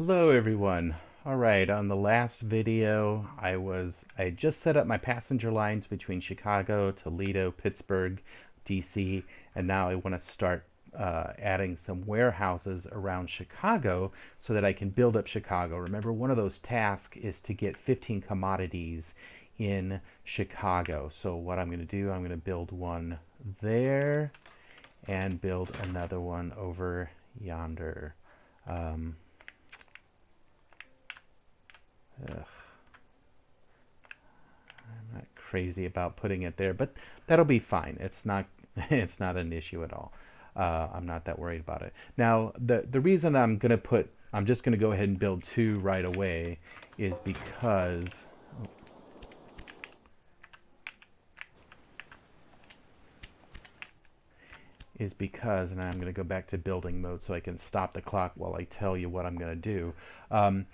Hello everyone. Alright, on the last video I just set up my passenger lines between Chicago, Toledo, Pittsburgh, DC, and now I want to start adding some warehouses around Chicago so that I can build up Chicago. Remember, one of those tasks is to get 15 commodities in Chicago. So what I'm going to do, I'm going to build one there and build another one over yonder. Um, Ugh, I'm not crazy about putting it there, but that'll be fine. It's not it's not an issue at all. I'm not that worried about it. Now, the reason I'm just gonna go ahead and build two right away is because, and I'm going to go back to building mode so I can stop the clock while I tell you what I'm going to do. Um,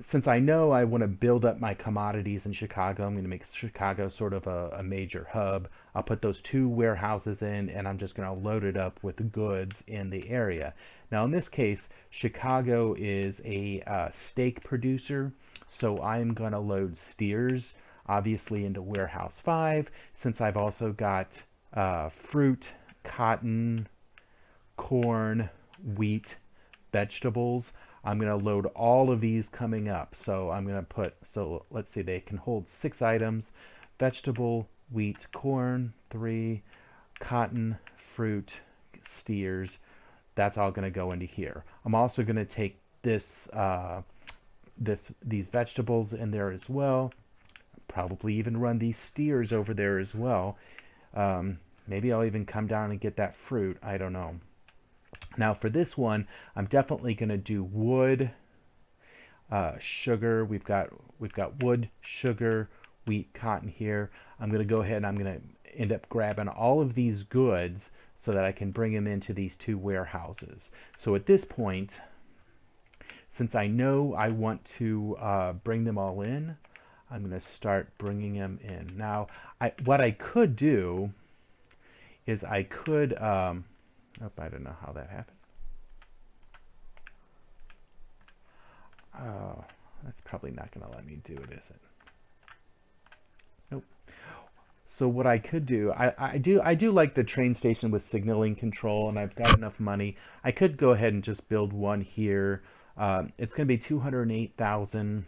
since I know I want to build up my commodities in Chicago, I'm going to make Chicago sort of a major hub. I'll put those two warehouses in, and I'm just going to load it up with goods in the area. Now, in this case, Chicago is a steak producer, so I'm going to load steers, obviously, into warehouse 5, since I've also got fruit, cotton, corn, wheat, vegetables. I'm going to load all of these coming up. So I'm going to so let's see, they can hold 6 items: vegetable, wheat, corn, 3, cotton, fruit, steers. That's all going to go into here. I'm also going to take these vegetables in there as well. Probably even run these steers over there as well. Maybe I'll even come down and get that fruit. I don't know. Now for this one, I'm definitely going to do wood, sugar. We've got wood, sugar, wheat, cotton here. I'm going to go ahead and I'm going to end up grabbing all of these goods so that I can bring them into these two warehouses. So at this point, since I know I want to bring them all in, I'm going to start bringing them in. Now, what I could do is I could, I don't know how that happened. Oh, that's probably not going to let me do it, is it? Nope. So what I could do, I do like the train station with signaling control, and I've got enough money. I could go ahead and just build one here. It's going to be 208,000.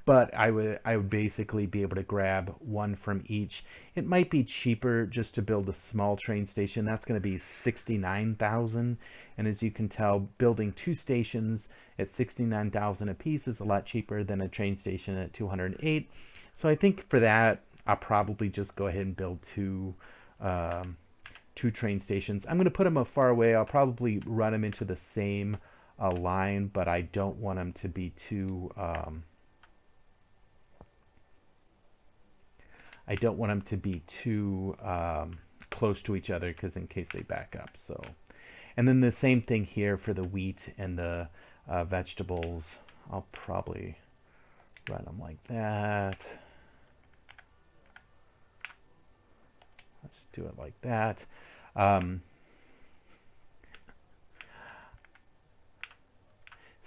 But I would basically be able to grab one from each. It might be cheaper just to build a small train station. That's going to be 69,000, and as you can tell, building two stations at 69,000 a piece is a lot cheaper than a train station at 208. So I think for that, I'll probably just go ahead and build two train stations. I'm going to put them far away. I'll probably run them into the same line, but I don't want them to be too close to each other, because in case they back up. So, and then the same thing here for the wheat and the vegetables. I'll probably run them like that. Let's do it like that.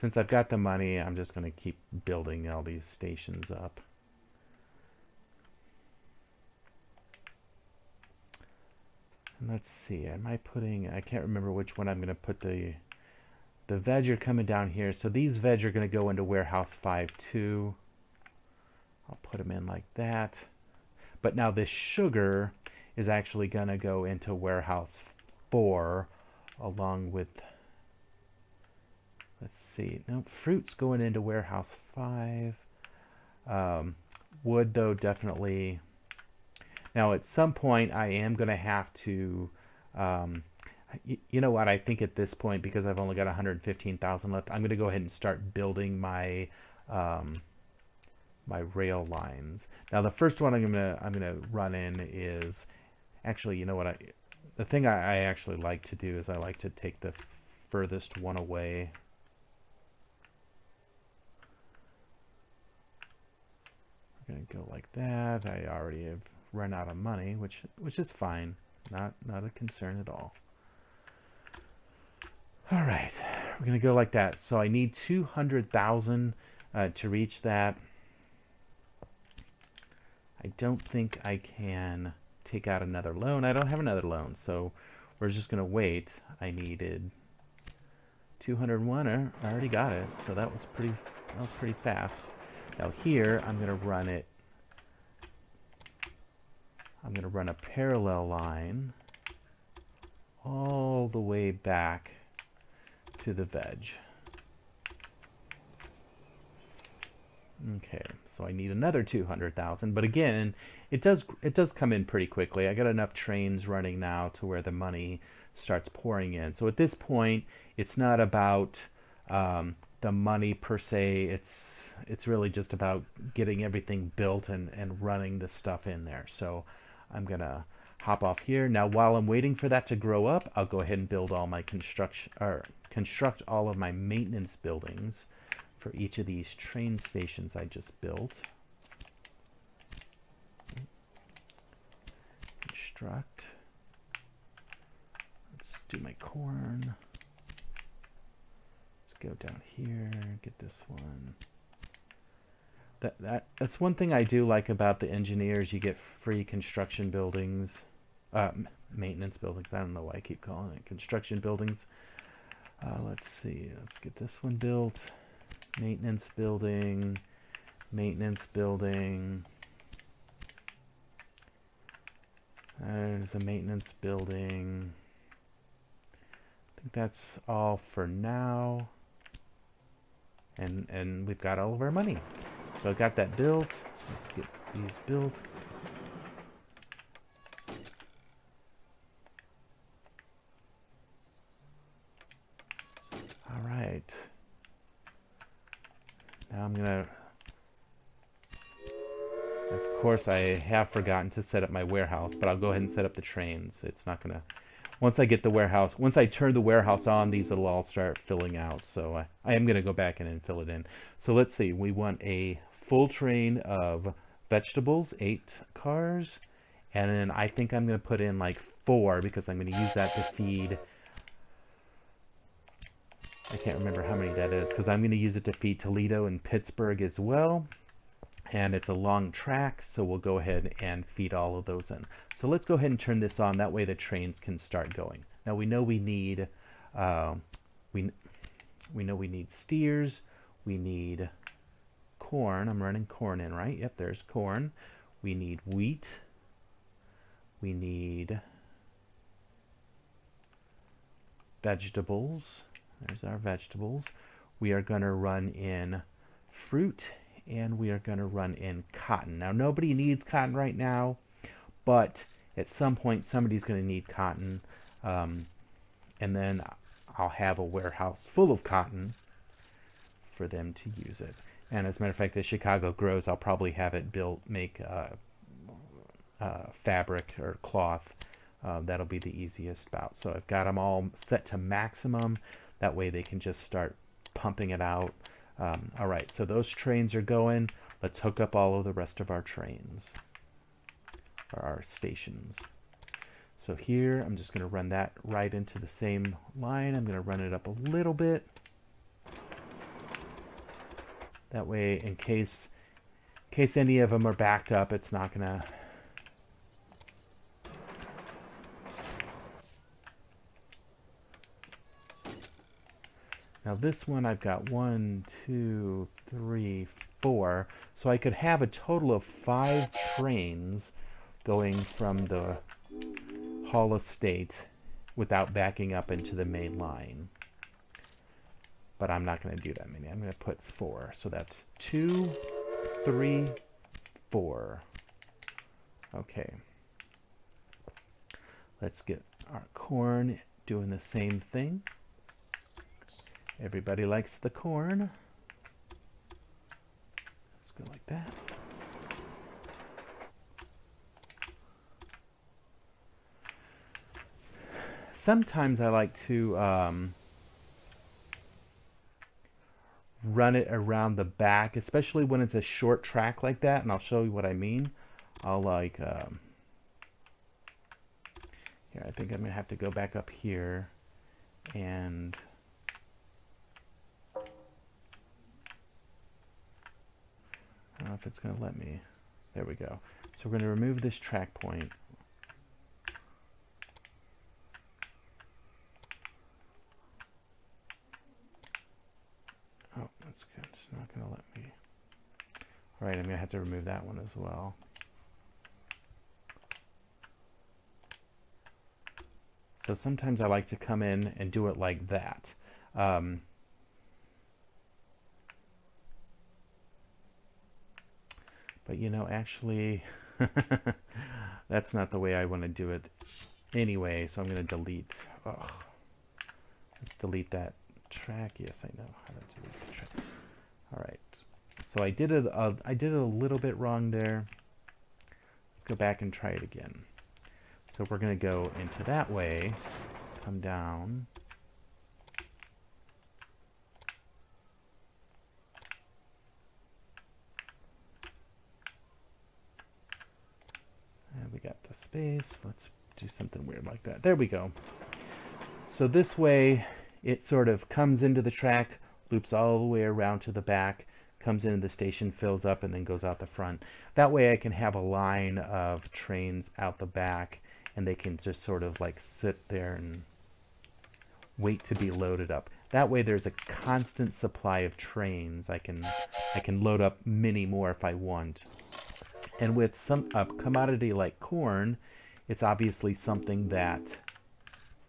Since I've got the money, I'm just going to keep building all these stations up. And let's see, I can't remember which one I'm going to put the veg are coming down here. So these veg are going to go into warehouse 5 too. I'll put them in like that. But now this sugar is actually going to go into warehouse 4 along with, let's see, no, fruit's going into warehouse 5. Wood, though, definitely. Now, at some point, I am going to have to, you know what, I think at this point, because I've only got 115,000 left, I'm going to go ahead and start building my my rail lines. Now, the first one I'm gonna run in is, actually, you know what, the thing I actually like to do is I like to take the furthest one away. We're going to go like that. I already have run out of money, which is fine. Not a concern at all. All right, we're going to go like that. So I need 200,000 to reach that. I don't think I can take out another loan. I don't have another loan, so we're just going to wait. I needed 201. I already got it, so that was pretty fast. Now here, I'm going to run it. I'm going to run a parallel line all the way back to the veg. Okay, so I need another 200,000, but again, it does come in pretty quickly. I got enough trains running now to where the money starts pouring in. So at this point, it's not about the money per se. It's really just about getting everything built and running the stuff in there. So I'm gonna hop off here. Now while I'm waiting for that to grow up, I'll go ahead and build all my construct all of my maintenance buildings for each of these train stations I just built. Construct. Let's do my corn. Let's go down here, get this one. That's one thing I do like about the engineers. You get free construction buildings, maintenance buildings. I don't know why I keep calling it construction buildings. Let's see. Let's get this one built. Maintenance building. Maintenance building. There's a maintenance building. I think that's all for now. And we've got all of our money. So I got that built. Let's get these built. All right. Now I'm gonna. Of course, I have forgotten to set up my warehouse, but I'll go ahead and set up the trains. It's not gonna. Once I get the warehouse, once I turn the warehouse on, these will all start filling out. So I am gonna go back in and fill it in. So let's see. We want a full train of vegetables, 8 cars, and then I think I'm going to put in like 4 because I'm going to use that to feed. I can't remember how many that is because I'm going to use it to feed Toledo and Pittsburgh as well. And it's a long track, so we'll go ahead and feed all of those in. So let's go ahead and turn this on. That way the trains can start going. Now we know we need we know we need steers. We need corn. I'm running corn in, right? Yep, there's corn. We need wheat. We need vegetables. There's our vegetables. We are going to run in fruit, and we are going to run in cotton. Now, nobody needs cotton right now, but at some point, somebody's going to need cotton, and then I'll have a warehouse full of cotton for them to use it. And as a matter of fact, as Chicago grows, I'll probably have it make fabric or cloth. That'll be the easiest about. So I've got them all set to maximum. That way they can just start pumping it out. All right, so those trains are going. Let's hook up all of the rest of our trains, or our stations. So here, I'm just going to run that right into the same line. I'm going to run it up a little bit. That way, in case any of them are backed up, it's not gonna. Now this one, I've got 1, 2, 3, 4. So I could have a total of 5 trains going from the Hall Estate without backing up into the main line. But I'm not going to do that many. I'm going to put 4. So that's 2, 3, 4. Okay. Let's get our corn doing the same thing. Everybody likes the corn. Let's go like that. Sometimes I like to run it around the back, especially when it's a short track like that, and I'll show you what I mean. I'll like here, I think I'm gonna have to go back up here and don't know if it's going to let me. There we go. So we're going to remove this track point. Oh, that's good. It's not going to let me. All right, I'm going to have to remove that one as well. So sometimes I like to come in and do it like that. But you know, actually, that's not the way I want to do it anyway, so I'm going to delete. Ugh. Let's delete that track. Yes, I know how to delete the track. All right. So I did it a little bit wrong there. Let's go back and try it again. So we're going to go into that way, come down. And we got the space. Let's do something weird like that. There we go. So this way, it sort of comes into the track, loops all the way around to the back, comes into the station, fills up, and then goes out the front. That way I can have a line of trains out the back, and they can just sort of like sit there and wait to be loaded up. That way there's a constant supply of trains. I can load up many more if I want. And with some commodity like corn, it's obviously something that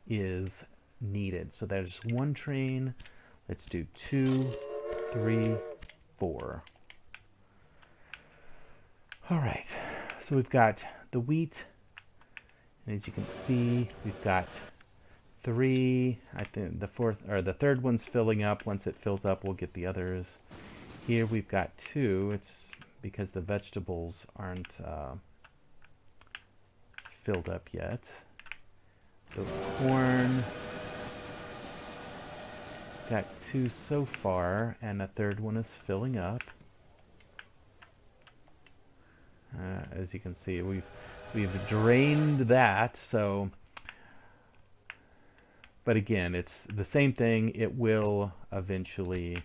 is needed. So there's one train. Let's do 2, 3, 4. All right. So we've got the wheat. And as you can see, we've got 3. I think the fourth or the third one's filling up. Once it fills up, we'll get the others. Here we've got 2. It's because the vegetables aren't filled up yet. The corn, got 2 so far, and a third one is filling up. As you can see, we've drained that. So, but again, it's the same thing. It will eventually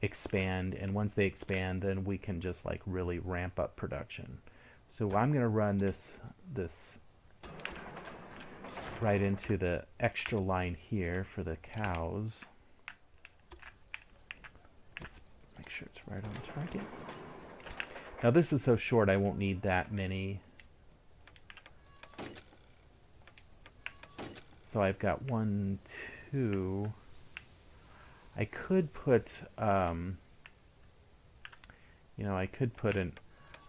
expand, and once they expand, then we can just like really ramp up production. So I'm going to run this right into the extra line here for the cows. Let's make sure it's right on target. Now this is so short I won't need that many. So I've got 1, 2. I could put, you know, I could put in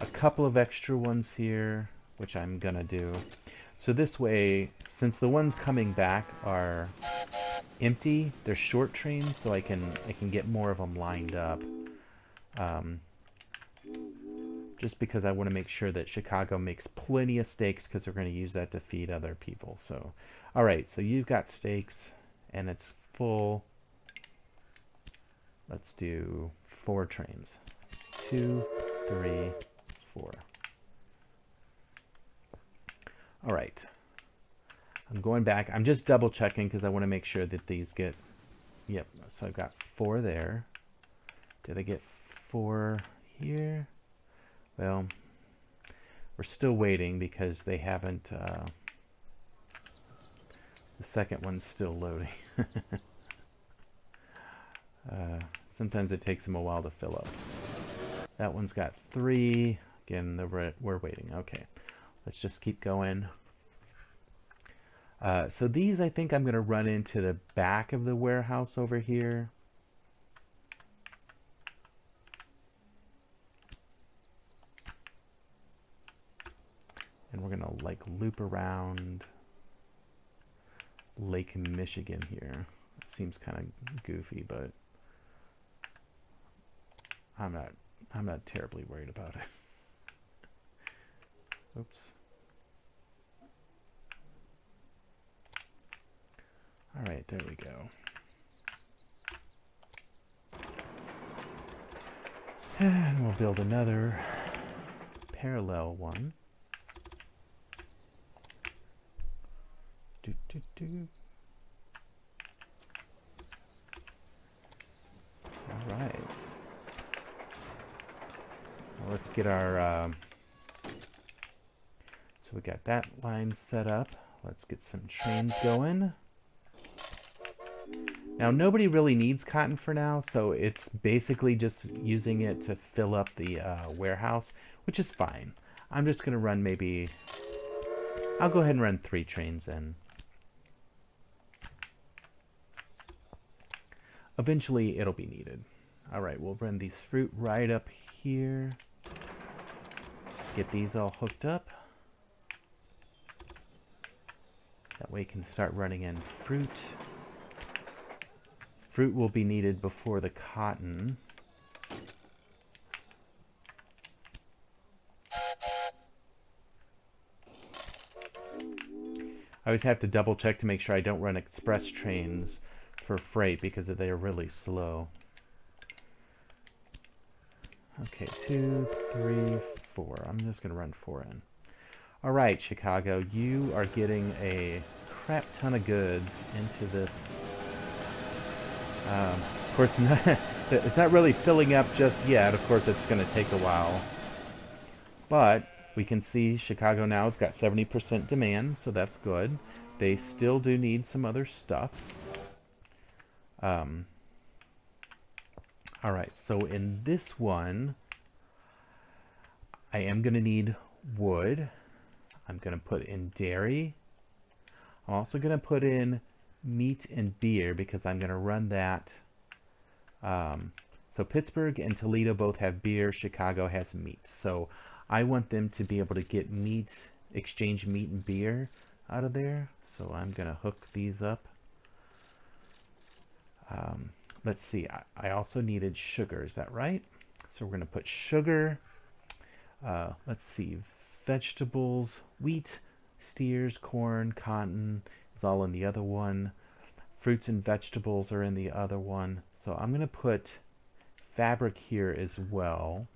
a couple of extra ones here, which I'm gonna do. So this way, since the ones coming back are empty, they're short trains, so I can get more of them lined up. Just because I want to make sure that Chicago makes plenty of steaks, because they're going to use that to feed other people. So, all right, so you've got steaks, and it's full. Let's do 4 trains. 2, 3, 4. All right. I'm going back. I'm just double checking because I want to make sure that these get... Yep, so I've got 4 there. Did I get 4 here? Well, we're still waiting because they haven't... the second one's still loading. Sometimes it takes them a while to fill up. That one's got 3. Again, we're waiting. Okay, let's just keep going. So these, I think I'm going to run into the back of the warehouse over here. And we're going to like loop around Lake Michigan here. It seems kind of goofy, but I'm not terribly worried about it. Oops. All right, there we go. And we'll build another parallel one. All right. get our, so we got that line set up. Let's get some trains going. Now, nobody really needs cotton for now, so it's basically just using it to fill up the warehouse, which is fine. I'm just going to run maybe, I'll go ahead and run 3 trains in. Eventually, it'll be needed. All right, we'll run these fruit right up here. Get these all hooked up. That way you can start running in fruit. Fruit will be needed before the cotton. I always have to double check to make sure I don't run express trains for freight because they are really slow. Okay, 2, 3, 4. I'm just going to run 4 in. All right, Chicago, you are getting a crap ton of goods into this. Of course, it's not really filling up just yet. Of course, it's going to take a while. But we can see Chicago now has got 70% demand, so that's good. They still do need some other stuff. All right, so in this one, I am going to need wood. I'm going to put in dairy. I'm also going to put in meat and beer because I'm going to run that. So Pittsburgh and Toledo both have beer. Chicago has meat. So I want them to be able to get meat, exchange meat and beer out of there. So I'm going to hook these up. Let's see. I also needed sugar. Is that right? So we're going to put sugar. Let's see. Vegetables, wheat, steers, corn, cotton is all in the other one. Fruits and vegetables are in the other one. So I'm going to put fabric here as well.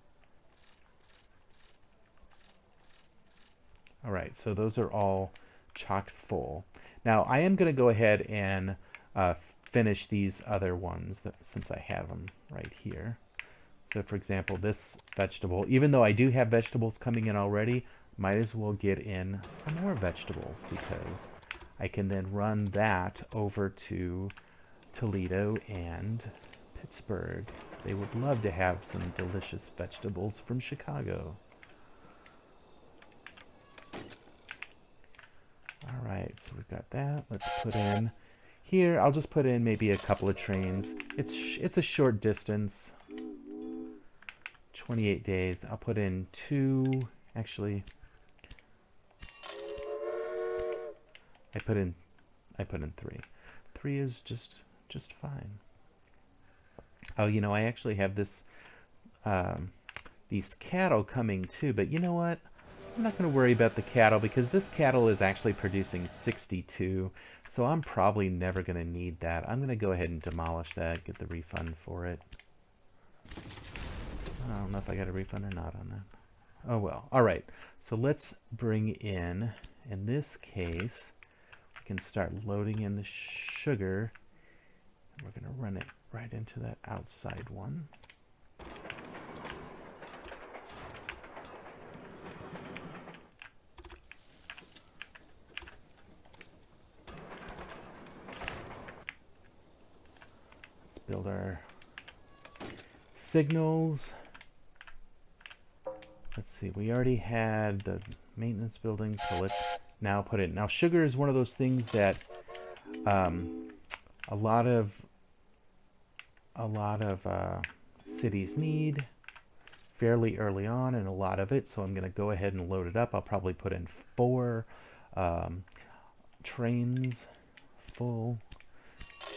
All right, so those are all chocked full. Now I am going to go ahead and finish these other ones since I have them right here. So for example, this vegetable, even though I do have vegetables coming in already, might as well get in some more vegetables because I can then run that over to Toledo and Pittsburgh. They would love to have some delicious vegetables from Chicago. All right, so we've got that. Let's put in here. I'll just put in maybe a couple of trains. It's a short distance. 28 days. I'll put in 2. Actually, I put in 3. 3 is just fine. Oh, you know, I actually have this these cattle coming too, but you know what? I'm not going to worry about the cattle because this cattle is actually producing 62, so I'm probably never going to need that. I'm going to go ahead and demolish that, get the refund for it. I don't know if I got a refund or not on that. Oh well. All right. So let's bring in this case, we can start loading in the sugar. We're going to run it right into that outside one. Let's build our signals. Let's see, we already had the maintenance building, so let's now put it. Now, sugar is one of those things that a lot of cities need fairly early on, and a lot of it. So I'm going to go ahead and load it up. I'll probably put in 4 trains full.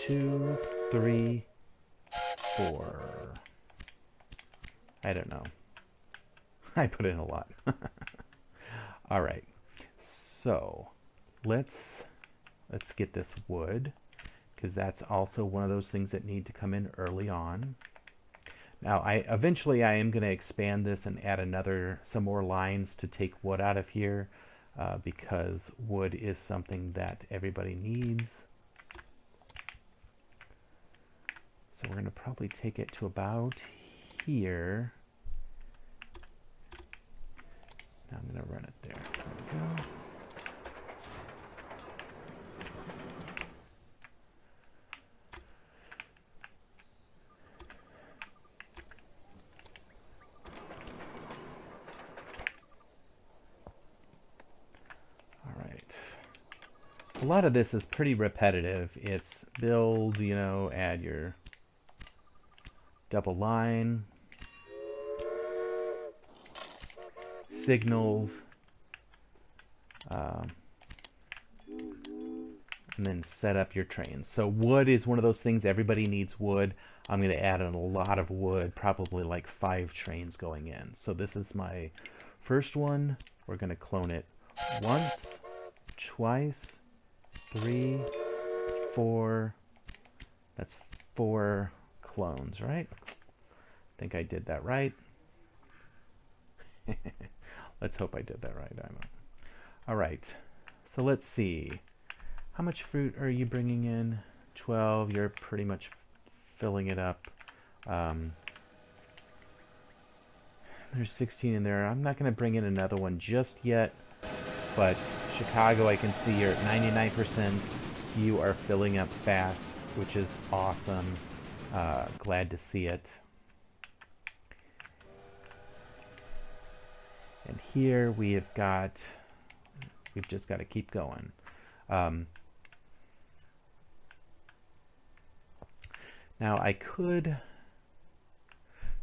2, 3, 4. I don't know. I put in a lot. All right. So let's get this wood, because that's also one of those things that need to come in early on. Now, eventually I am going to expand this and add some more lines to take wood out of here, because wood is something that everybody needs. So we're going to probably take it to about here. Now I'm going to run it there. There we go. A lot of this is pretty repetitive. It's build, you know, add your double line, signals, and then set up your trains. So wood is one of those things, everybody needs wood. I'm going to add in a lot of wood, probably like 5 trains going in. So this is my first one. We're going to clone it once, twice, 3, 4, that's 4 clones, right? I think I did that right. Let's hope I did that right. I don't know. All right, so let's see. How much fruit are you bringing in? 12, you're pretty much filling it up. There's 16 in there. I'm not going to bring in another one just yet, but Chicago, I can see you're at 99%. You are filling up fast, which is awesome. Glad to see it. And here we've just got to keep going. Now I could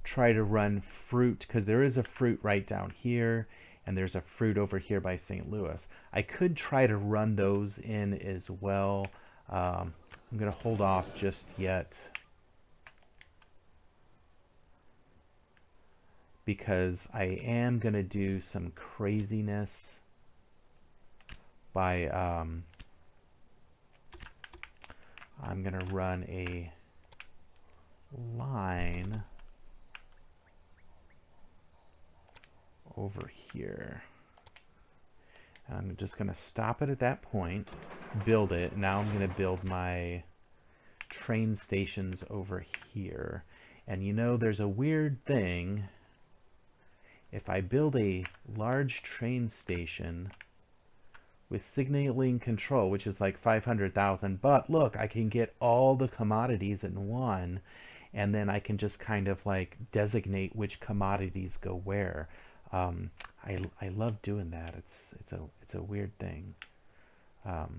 try to run fruit, because there is a fruit right down here, and there's a fruit over here by St. Louis. I could try to run those in as well. I'm going to hold off just yet, because I am going to do some craziness by I'm going to run a line over here. I'm just going to stop it at that point, build it. Now I'm going to build my train stations over here. And you know, there's a weird thing. If I build a large train station with signaling control, which is like 500,000, but look, I can get all the commodities in one, and then I can just kind of like designate which commodities go where. I love doing that. It's a weird thing. All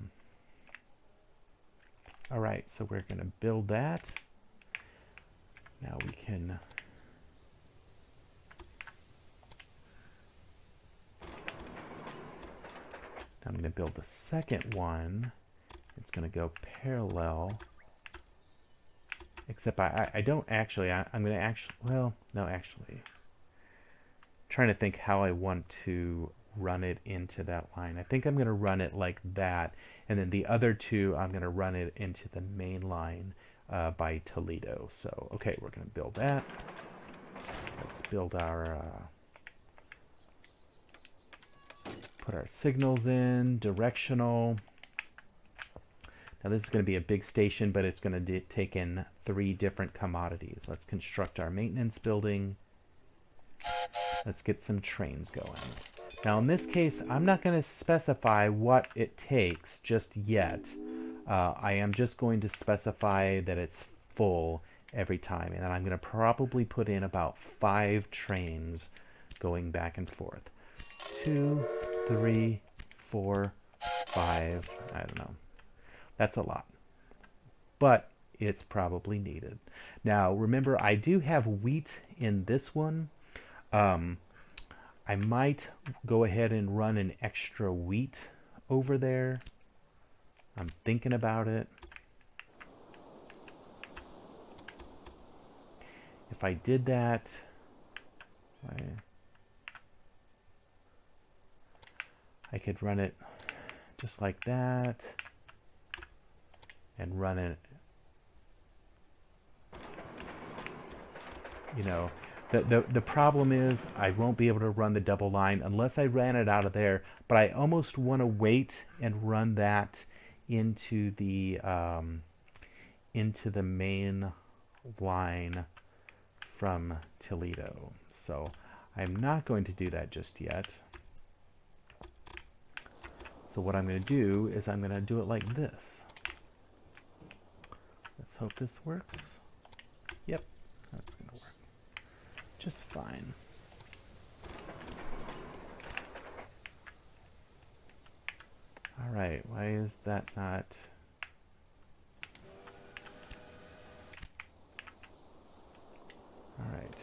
right, so we're going to build that. Now we can I'm going to build the second one. It's going to go parallel. Except I don't actually, I'm going to actually, well, no, actually. Trying to think how I want to run it into that line. I think I'm going to run it like that, and then the other two I'm going to run it into the main line by Toledo. So okay, we're going to build that. Let's build our put our signals in, directional. Now this is going to be a big station, but it's going to take in 3 different commodities. Let's construct our maintenance building. Let's get some trains going. Now in this case, I'm not going to specify what it takes just yet. I am just going to specify that it's full every time. And then I'm going to probably put in about 5 trains going back and forth. 2, 3, 4, 5. I don't know. That's a lot. But it's probably needed. Now remember, I do have wheat in this one. I might go ahead and run an extra wheat over there. I'm thinking about it. If I did that, I could run it just like that and run it, you know. The problem is I won't be able to run the double line unless I ran it out of there, but I almost want to wait and run that into the main line from Toledo. So I'm not going to do that just yet. So what I'm going to do is I'm going to do it like this. Let's hope this works. Yep, that's going to work just fine. All right, why is that not... All right.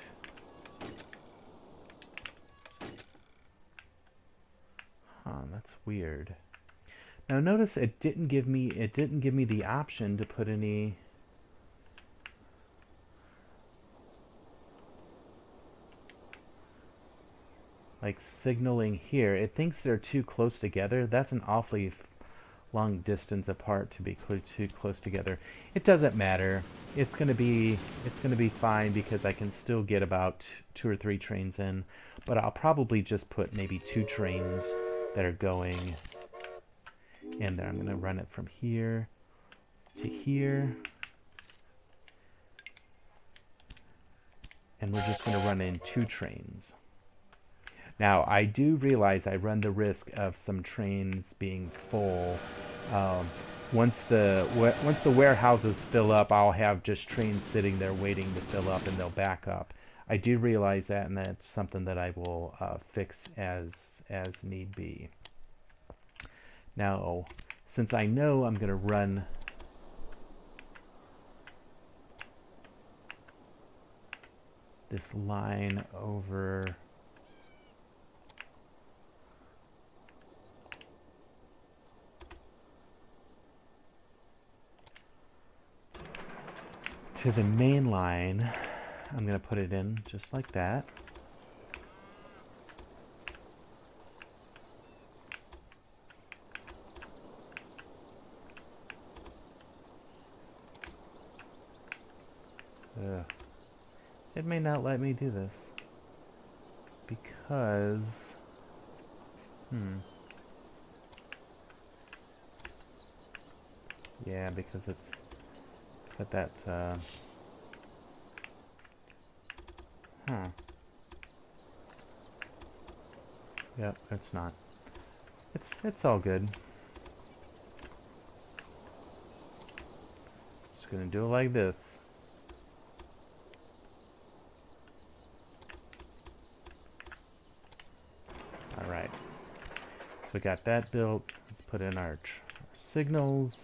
Huh, that's weird. Now notice it didn't give me the option to put any like signaling here. It thinks they're too close together. That's an awfully long distance apart to be too close together. It doesn't matter. It's gonna be fine because I can still get about 2 or 3 trains in, but I'll probably just put maybe 2 trains that are going in there. I'm gonna run it from here to here, and we're just gonna run in 2 trains. Now, I do realize I run the risk of some trains being full. Once the warehouses fill up, I'll have just trains sitting there waiting to fill up, and they'll back up. I do realize that, and that's something that I will fix as need be. Now, since I know I'm going to run this line over to the main line, I'm going to put it in just like that. It may not let me do this because yeah, because it's got that yep, it's not. It's all good. Just gonna do it like this. Alright. So we got that built. Let's put in our signals.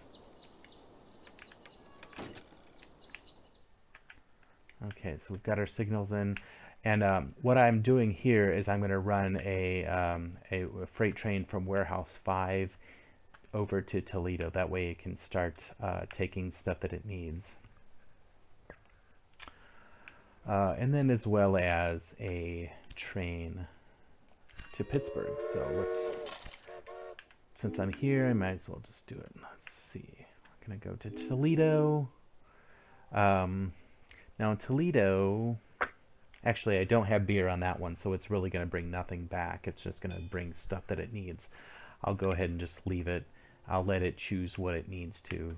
Okay, so we've got our signals in, and what I'm doing here is I'm going to run a freight train from Warehouse 5 over to Toledo. That way it can start taking stuff that it needs. And then as well as a train to Pittsburgh. So let's, since I'm here, I might as well just do it. Let's see. We're going to go to Toledo. Now in Toledo, actually I don't have beer on that one, so it's really going to bring nothing back. It's just going to bring stuff that it needs. I'll go ahead and just leave it. I'll let it choose what it needs to.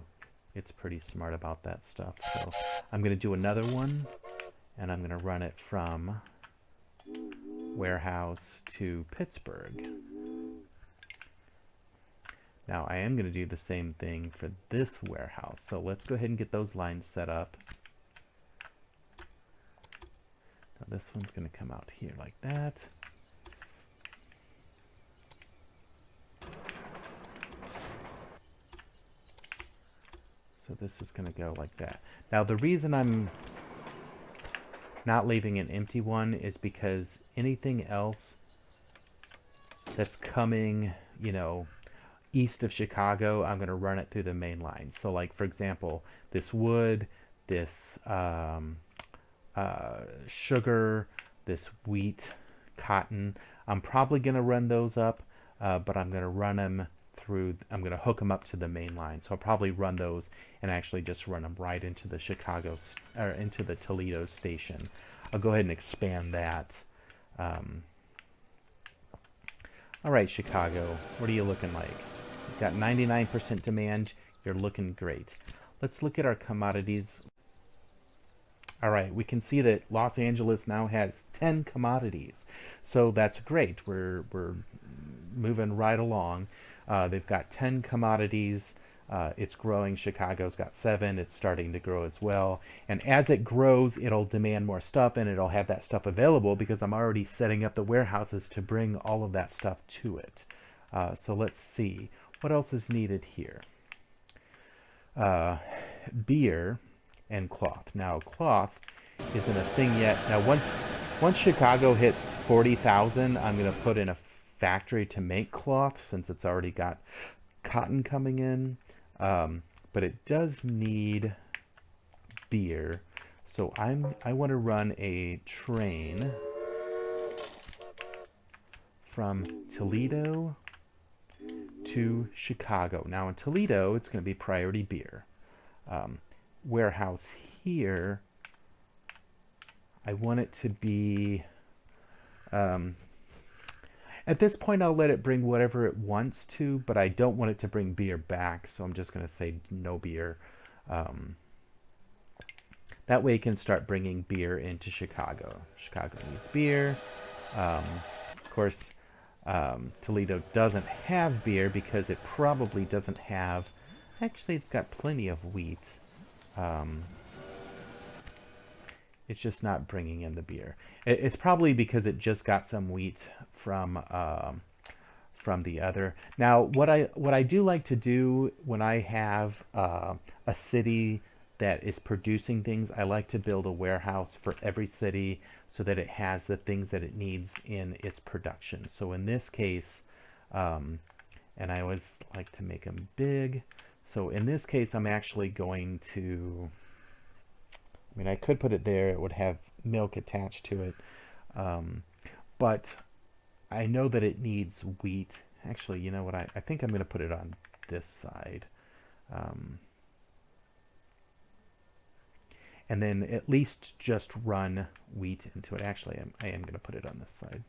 It's pretty smart about that stuff. So I'm going to do another one, and I'm going to run it from Warehouse to Pittsburgh. Now I am going to do the same thing for this warehouse. So let's go ahead and get those lines set up. Now this one's going to come out here like that. So this is going to go like that. Now the reason I'm not leaving an empty one is because anything else that's coming, you know, east of Chicago, I'm going to run it through the main line. So like, for example, this wood, this sugar, this wheat, cotton, I'm probably going to run those up, but I'm going to run them through, I'm going to hook them up to the main line. So I'll probably run those and actually just run them right into the Chicago, or into the Toledo station. I'll go ahead and expand that. All right, Chicago, what are you looking like? You've got 99% demand. You're looking great. Let's look at our commodities. All right, we can see that Los Angeles now has 10 commodities. So that's great. We're moving right along. They've got 10 commodities. It's growing. Chicago's got 7. It's starting to grow as well. And as it grows, it'll demand more stuff, and it'll have that stuff available because I'm already setting up the warehouses to bring all of that stuff to it. So let's see. What else is needed here? Beer and cloth. Now, cloth isn't a thing yet. Now, once Chicago hits 40,000, I'm going to put in a factory to make cloth since it's already got cotton coming in. But it does need beer. So I want to run a train from Toledo to Chicago. Now in Toledo, it's going to be Priority Beer. Warehouse here, I want it to be... at this point, I'll let it bring whatever it wants to, but I don't want it to bring beer back, so I'm just going to say no beer. That way it can start bringing beer into Chicago. Chicago needs beer. Of course, Toledo doesn't have beer because it probably doesn't have... Actually, it's got plenty of wheat. It's just not bringing in the beer. It's probably because it just got some wheat from the other. Now, what I do like to do when I have a city that is producing things, I like to build a warehouse for every city so that it has the things that it needs in its production. So in this case, and I always like to make them big. So in this case, I'm actually going to... I mean, I could put it there. It would have milk attached to it. But I know that it needs wheat. Actually, you know what? I think I'm going to put it on this side. And then at least just run wheat into it. Actually, I am going to put it on this side.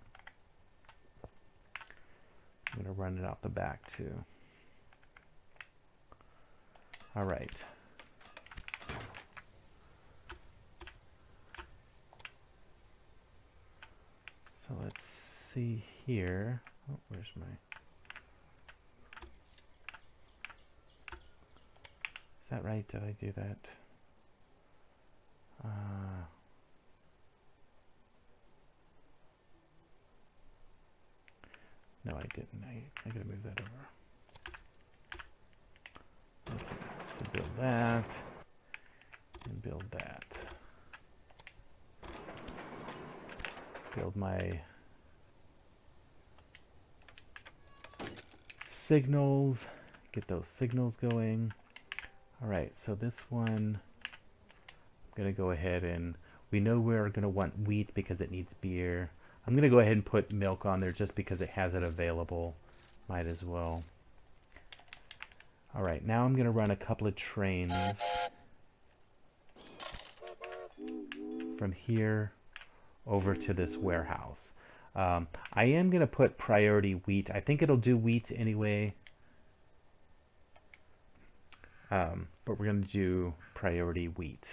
I'm going to run it out the back too. All right. So let's see here. Oh, where's my... Is that right? Did I do that? No, I didn't. I gotta move that over. Okay, so build that and build that. Build my signals, get those signals going. All right, so this one, I'm gonna go ahead and, we know we're gonna want wheat because it needs beer. I'm gonna go ahead and put milk on there just because it has it available. Might as well. All right, now I'm gonna run a couple of trains from here over to this warehouse. I am going to put priority wheat. I think it'll do wheat anyway. But we're going to do priority wheat.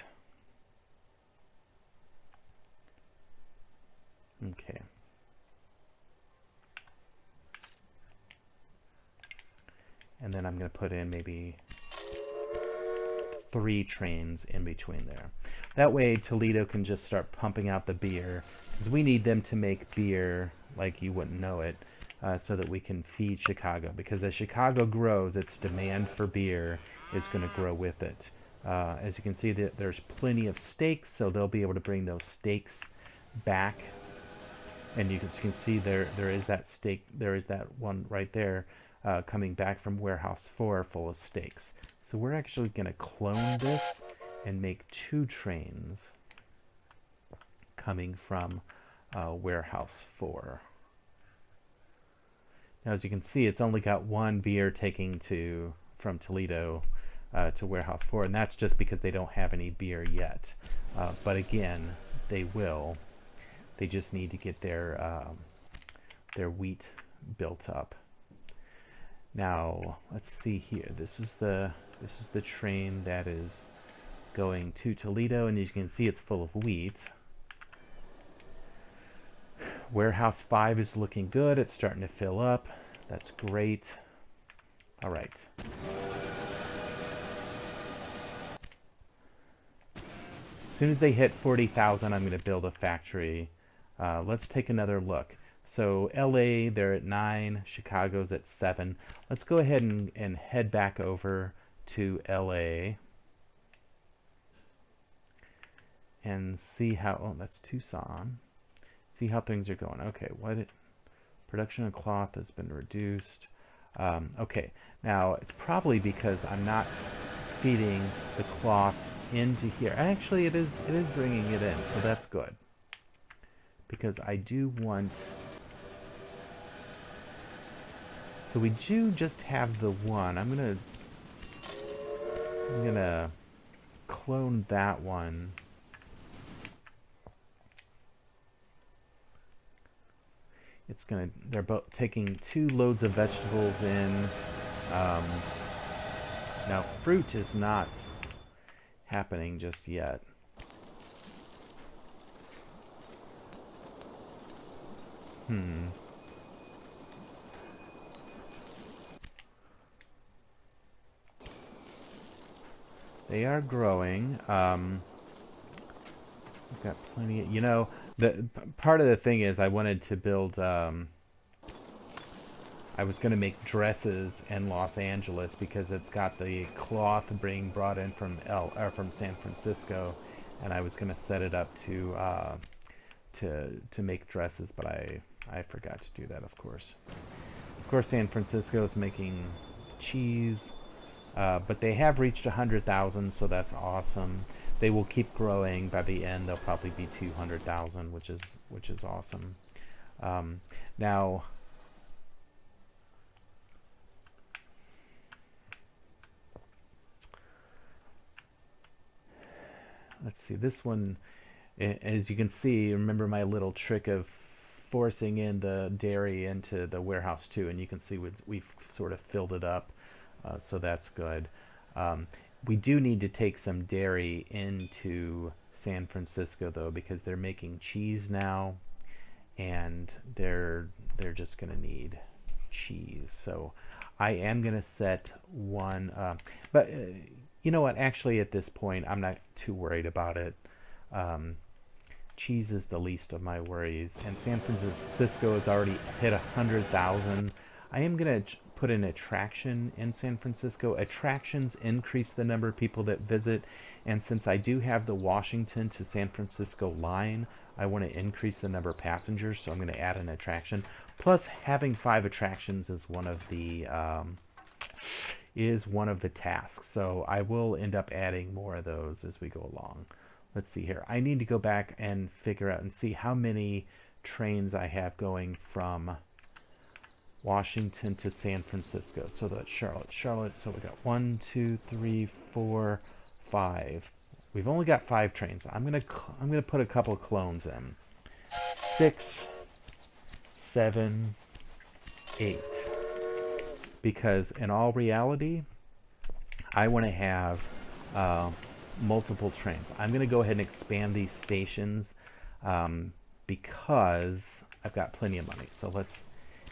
Okay. And then I'm going to put in maybe 3 trains in between there. That way Toledo can just start pumping out the beer, because we need them to make beer like you wouldn't know it, so that we can feed Chicago. Because as Chicago grows, its demand for beer is going to grow with it. As you can see, there's plenty of steaks, so they'll be able to bring those steaks back. And you can see there is that steak, there is that one right there coming back from Warehouse 4 full of steaks. So we're actually going to clone this and make 2 trains coming from Warehouse 4. Now, as you can see, it's only got 1 beer taking from Toledo to Warehouse 4, and that's just because they don't have any beer yet. But again, they will. They just need to get their wheat built up. Now, let's see here. This is the train that is going to Toledo, and as you can see, it's full of wheat. Warehouse 5 is looking good. It's starting to fill up. That's great. All right. As soon as they hit 40,000, I'm going to build a factory. Let's take another look. So LA, they're at 9. Chicago's at 7. Let's go ahead and head back over to LA and see how, oh, that's Tucson. See how things are going. Okay, production of cloth has been reduced. Okay, now it's probably because I'm not feeding the cloth into here. Actually, it is bringing it in, so that's good. Because I do want... So we do just have the one. I'm gonna clone that one. They're both taking 2 loads of vegetables in. Now fruit is not happening just yet. They are growing. We've got plenty of, the part of the thing is I wanted to build, I was going to make dresses in Los Angeles because it's got the cloth being brought in from from San Francisco, and I was going to set it up to make dresses, but I forgot to do that, of course. Of course, San Francisco is making cheese, but they have reached 100,000, so that's awesome. They will keep growing. By the end, they'll probably be 200,000, which is awesome. Now, let's see, this one, as you can see, remember my little trick of forcing in the dairy into the warehouse too, and you can see we've sort of filled it up, so that's good. We do need to take some dairy into San Francisco though, because they're making cheese now, and they're just going to need cheese. So I am going to set one, but you know what? Actually, at this point, I'm not too worried about it. Cheese is the least of my worries, and San Francisco has already hit 100,000. I am going to put an attraction in San Francisco. Attractions increase the number of people that visit, and since I do have the Washington to San Francisco line, I want to increase the number of passengers, so I'm going to add an attraction. Plus, having 5 attractions is one of the tasks, so I will end up adding more of those as we go along. Let's see here. I need to go back and figure out and see how many trains I have going from Washington to San Francisco. So that's Charlotte. So we got 1, 2, 3, 4, 5. We've only got 5 trains. I'm gonna put a couple clones in. 6, 7, 8. Because in all reality, I want to have multiple trains. I'm going to go ahead and expand these stations because I've got plenty of money. So let's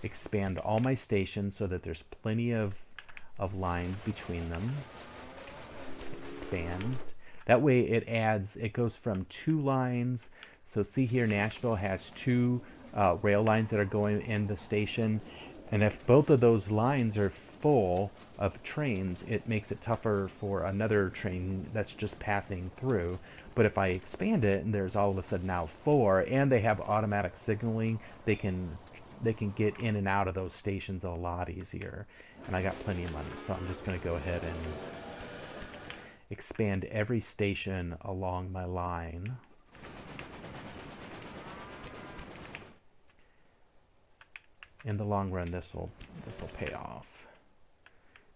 expand all my stations so that there's plenty of lines between them. Expand. That way it goes from 2 lines. So see here, Nashville has 2 rail lines that are going in the station. And if both of those lines are full of trains, it makes it tougher for another train that's just passing through. But if I expand it and there's all of a sudden now 4, and they have automatic signaling, they can get in and out of those stations a lot easier. And I got plenty of money, so I'm just going to go ahead and expand every station along my line. In the long run, this will pay off,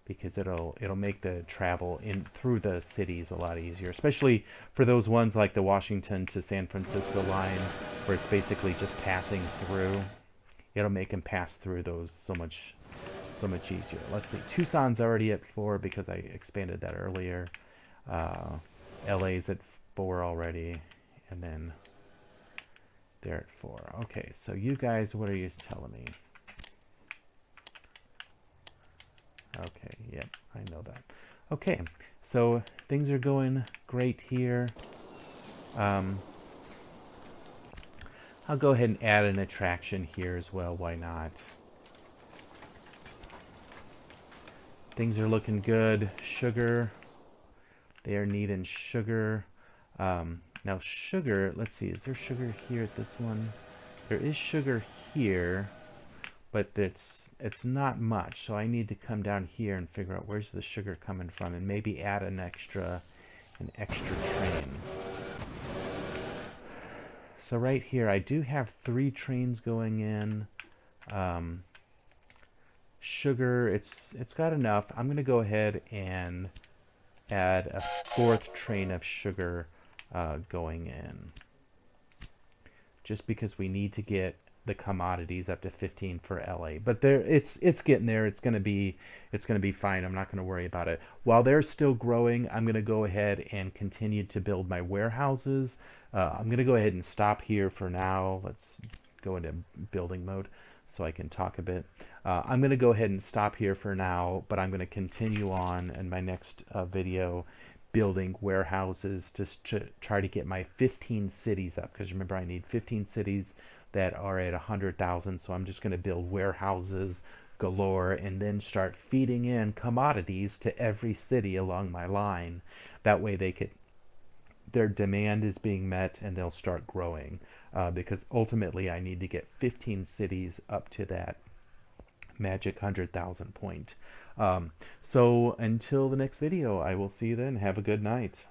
because it'll make the travel through the cities a lot easier, especially for those ones like the Washington to San Francisco line, where it's basically just passing through. It'll make them pass through those so much easier. Let's see, Tucson's already at 4 because I expanded that earlier. LA's at 4 already, and then they're at 4. Okay, so you guys, what are you telling me? Okay, yep, I know that. Okay, so things are going great here. Um, I'll go ahead and add an attraction here as well, why not? Things are looking good. Sugar, they are needing sugar. Now sugar, let's see, is there sugar here at this one? There is sugar here, but it's not much, so I need to come down here and figure out where's the sugar coming from and maybe add an extra train. So right here I do have 3 trains going in. Um, Sugar, it's got enough. I'm gonna go ahead and add a 4th train of sugar going in, just because we need to get the commodities up to 15 for LA. But there, it's getting there. It's gonna be fine. I'm not gonna worry about it. While they're still growing, I'm gonna go ahead and continue to build my warehouses. I'm gonna go ahead and stop here for now. Let's go into building mode so I can talk a bit. I'm going to go ahead and stop here for now, but I'm going to continue on in my next video building warehouses just to try to get my 15 cities up, because remember I need 15 cities that are at 100,000, so I'm just going to build warehouses galore and then start feeding in commodities to every city along my line. That way their demand is being met and they'll start growing, because ultimately I need to get 15 cities up to that magic 100,000 point. So until the next video, I will see you then. Have a good night.